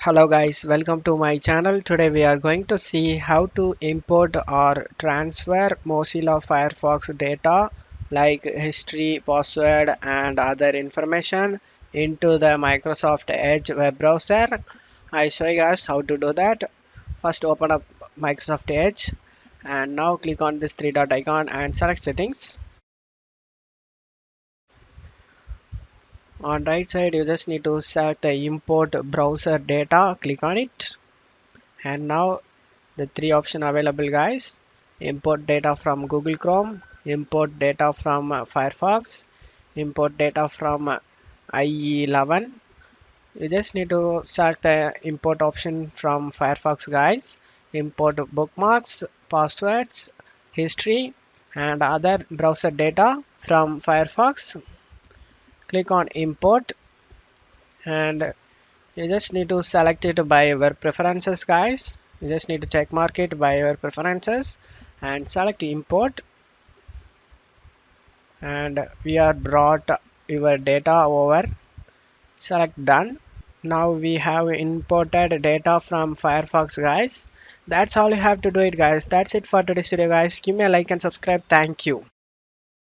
Hello guys, welcome to my channel. Today we are going to see how to import or transfer Mozilla Firefox data like history, password and other information into the Microsoft Edge web browser. I show you guys how to do that. First open up Microsoft Edge and now click on this three dot icon and select settings. On right side you just need to select the import browser data, click on it, and now the three option available guys: import data from Google Chrome, import data from Firefox, import data from IE11. You just need to select the import option from Firefox guys. Import bookmarks, passwords, history and other browser data from Firefox. Click on import and you just need to select it by your preferences guys. You just need to check mark it by your preferences and select import, and we are brought your data over. Select done. Now we have imported data from Firefox guys. That's all you have to do it guys. That's it for today's video guys. Give me a like and subscribe. Thank you.